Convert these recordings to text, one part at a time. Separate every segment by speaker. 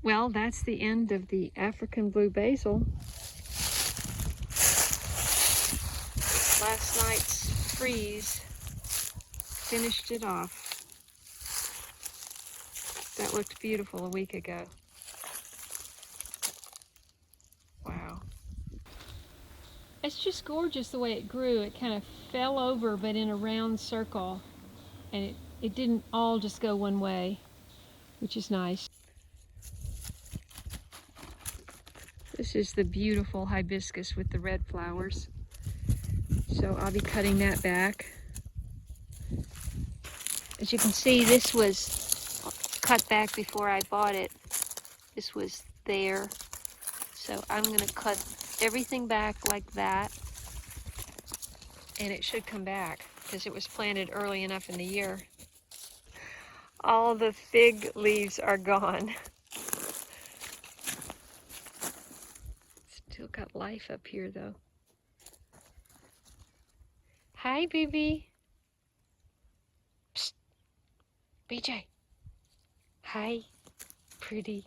Speaker 1: Well, that's the end of the African blue basil. Last night's freeze finished it off. That looked beautiful a week ago. Wow. It's just gorgeous the way it grew. It kind of fell over, but in a round circle. And it didn't all just go one way, which is nice. This is the beautiful hibiscus with the red flowers. So I'll be cutting that back. As you can see, this was cut back before I bought it. This was there. So I'm going to cut everything back like that. And it should come back because it was planted early enough in the year. All the fig leaves are gone. Still got life up here though. Hi, baby. Psst. BJ. Hi, pretty.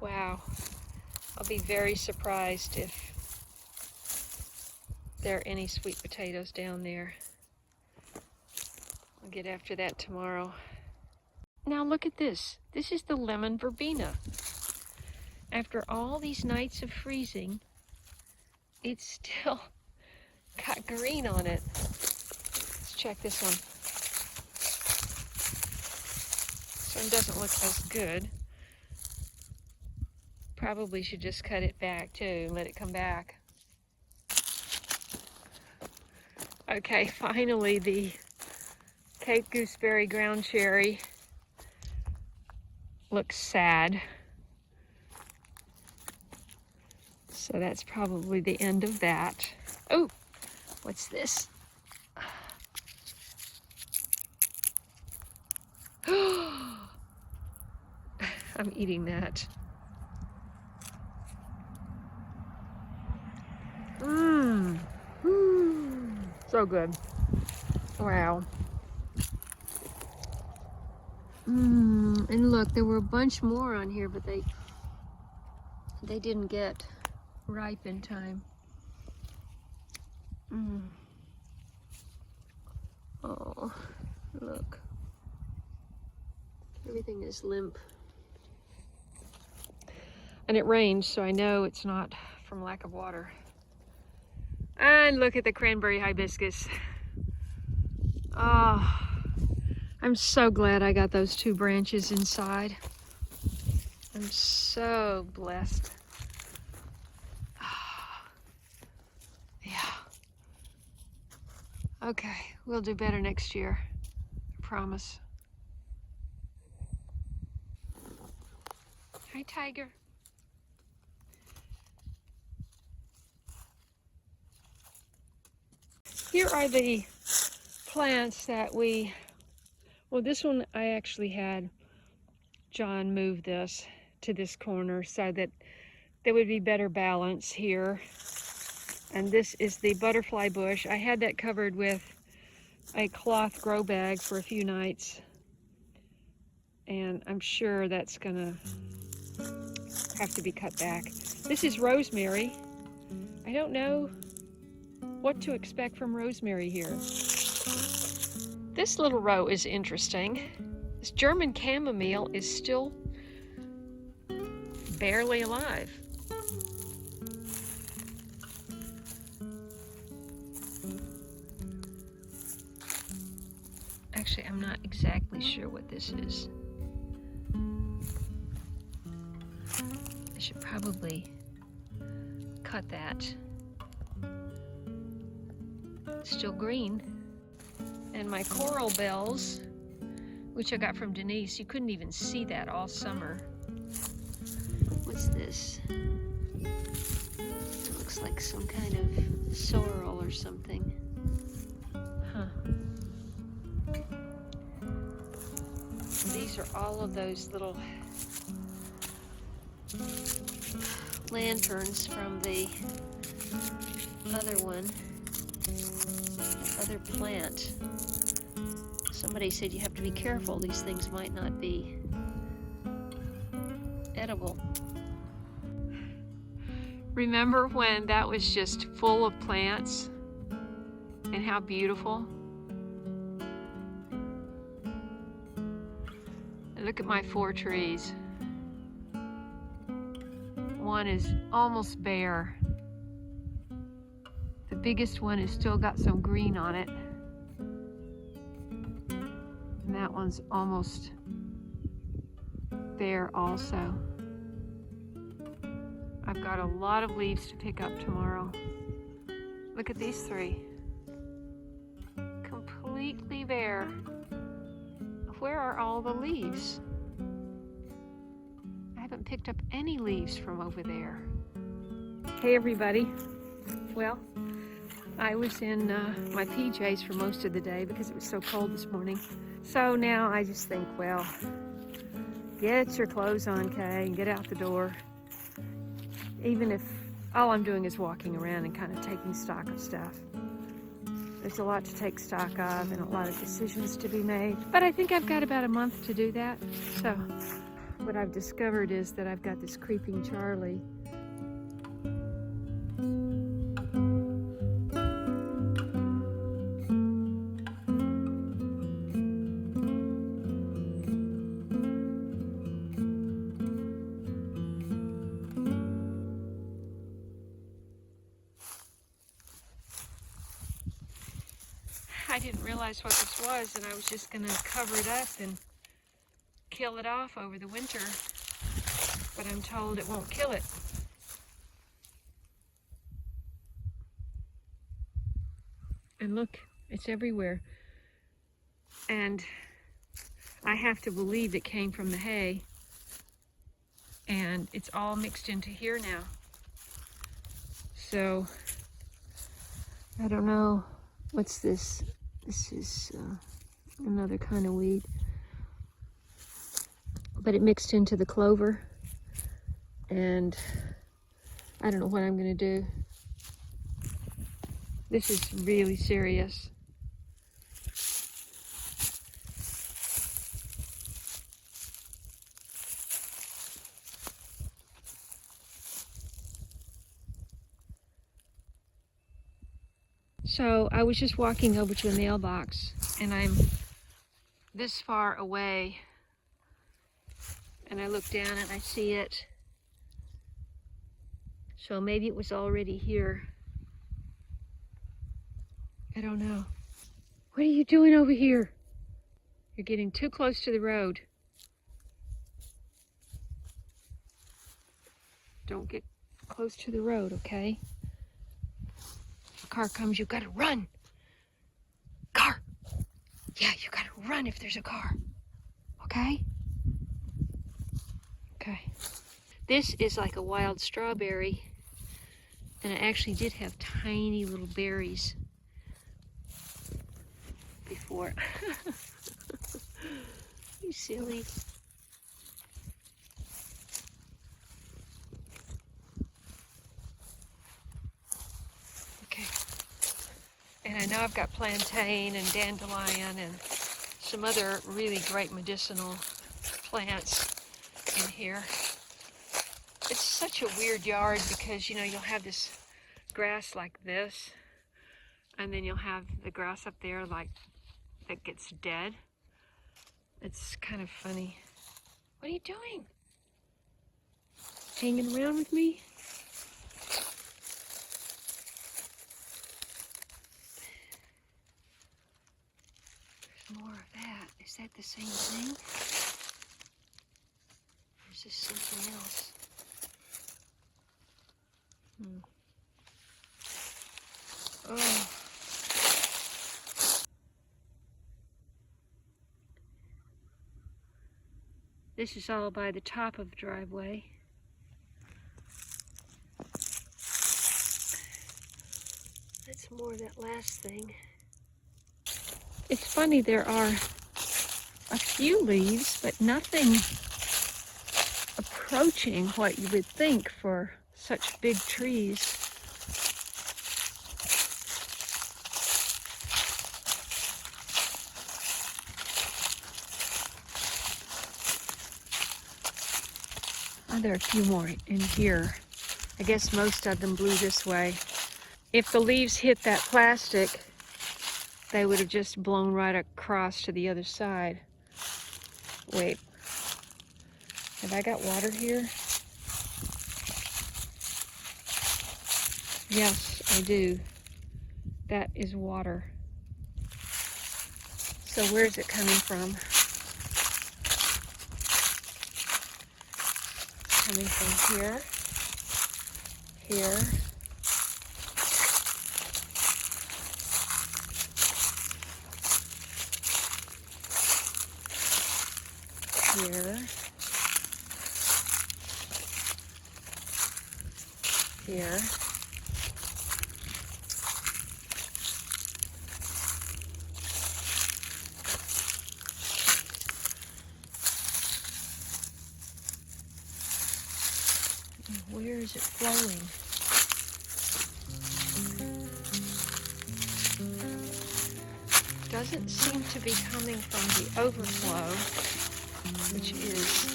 Speaker 1: Wow. I'll be very surprised if there are any sweet potatoes down there. I'll get after that tomorrow. Now look at this. This is the lemon verbena. After all these nights of freezing, it's still got green on it. Let's check this one. This one doesn't look as good. Probably should just cut it back too and let it come back. Okay, finally the Cape Gooseberry ground cherry looks sad. So that's probably the end of that. Oh, what's this? I'm eating that. Mmm. So good. Wow. And look, there were a bunch more on here, but they didn't get ripe in time. Oh, look. Everything is limp. And it rained, so I know it's not from lack of water. And look at the cranberry hibiscus. Oh, I'm so glad I got those 2 branches inside. I'm so blessed. Yeah. Okay, we'll do better next year. I promise. Hi, Tiger. Here are the plants that well, this one I actually had John move this to this corner so that there would be better balance here. And this is the butterfly bush. I had that covered with a cloth grow bag for a few nights. And I'm sure that's gonna have to be cut back. This is rosemary. I don't know what to expect from rosemary here. This little row is interesting. This German chamomile is still barely alive. Actually, I'm not exactly sure what this is. I should probably cut that. It's still green. And my coral bells, which I got from Denise, you couldn't even see that all summer. What's this? It looks like some kind of sorrel or something. Huh. These are all of those little lanterns from the other one, the other plant. Somebody said you have to be careful. These things might not be edible. Remember when that was just full of plants and how beautiful? And look at my 4 trees. One is almost bare. The biggest one has still got some green on it. And that one's almost bare also. I've got a lot of leaves to pick up tomorrow. Look at these 3. Completely bare. Where are all the leaves? I haven't picked up any leaves from over there. Hey everybody. Well, I was in my PJs for most of the day because it was so cold this morning. So now I just think, well, get your clothes on, Kaye, and get out the door. Even if all I'm doing is walking around and kind of taking stock of stuff. There's a lot to take stock of and a lot of decisions to be made. But I think I've got about a month to do that. So what I've discovered is that I've got this creeping Charlie. I didn't realize what this was, and I was just going to cover it up and kill it off over the winter, but I'm told it won't kill it. And look, it's everywhere. And I have to believe it came from the hay, and it's all mixed into here now. So, I don't know. What's this? This is another kind of weed. But it mixed into the clover. And I don't know what I'm going to do. This is really serious. So I was just walking over to a mailbox, and I'm this far away, and I look down and I see it. So maybe it was already here. I don't know. What are you doing over here? You're getting too close to the road. Don't get close to the road, okay? Car comes, you've got to run. Car. Yeah, you got to run if there's a car. Okay? Okay. This is like a wild strawberry. And it actually did have tiny little berries before. You silly. And I know I've got plantain and dandelion and some other really great medicinal plants in here. It's such a weird yard because, you know, you'll have this grass like this, and then you'll have the grass up there like that gets dead. It's kind of funny. What are you doing? Hanging around with me? More of that. Is that the same thing? Or is this something else? Oh. This is all by the top of the driveway. That's more of that last thing. It's funny, there are a few leaves, but nothing approaching what you would think for such big trees. Oh, there are a few more in here. I guess most of them blew this way. If the leaves hit that plastic, they would have just blown right across to the other side. Wait, have I got water here? Yes, I do. That is water. So where's it coming from? Coming from here, here, here, here. Where is it flowing? Doesn't seem to be coming from the overflow, which is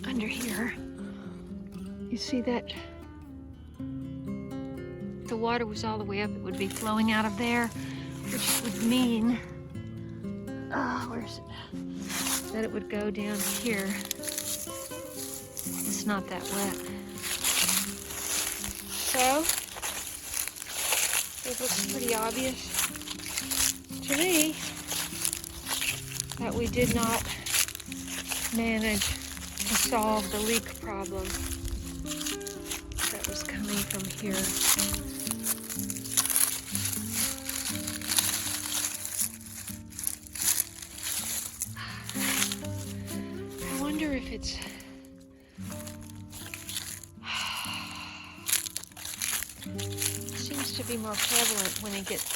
Speaker 1: under here. You see that? If the water was all the way up, it would be flowing out of there, which would mean, where's it? That it would go down here. It's not that wet. So, it looks pretty obvious to me that we did not manage to solve the leak problem that was coming from here. I wonder if it's seems to be more prevalent when it gets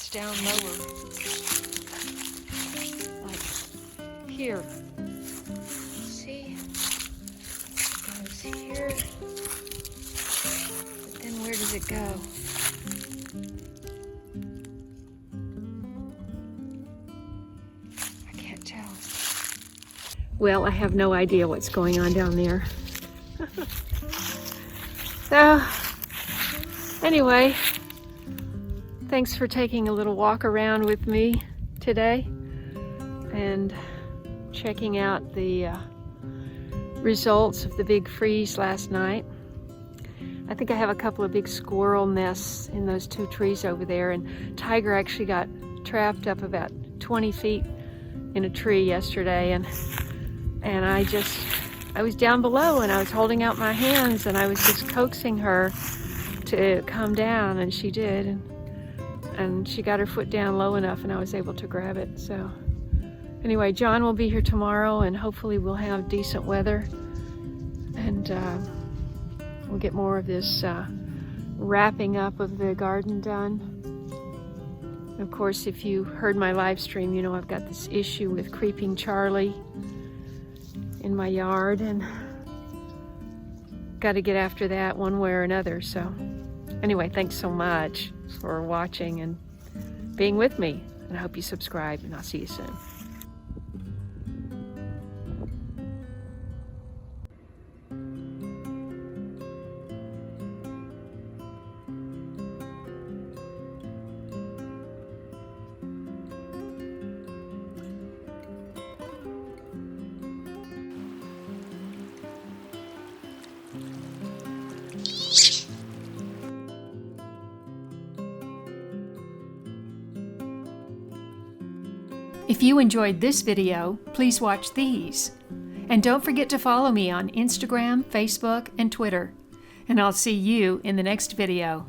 Speaker 1: down lower. Like here. See? It goes here. But then where does it go? I can't tell. Well, I have no idea what's going on down there. So, anyway, thanks for taking a little walk around with me today and checking out the results of the big freeze last night. I think I have a couple of big squirrel nests in those two trees over there, and Tiger actually got trapped up about 20 feet in a tree yesterday, and I was down below and I was holding out my hands and I was just coaxing her to come down, and she did, and she got her foot down low enough and I was able to grab it. So anyway, John will be here tomorrow and hopefully we'll have decent weather, and we'll get more of this wrapping up of the garden done. Of course, if you heard my live stream, you know I've got this issue with creeping Charlie in my yard, and got to get after that one way or another. So anyway, thanks so much for watching and being with me, and I hope you subscribe, and I'll see you soon.
Speaker 2: If you enjoyed this video, please watch these. And don't forget to follow me on Instagram, Facebook, and Twitter. And I'll see you in the next video.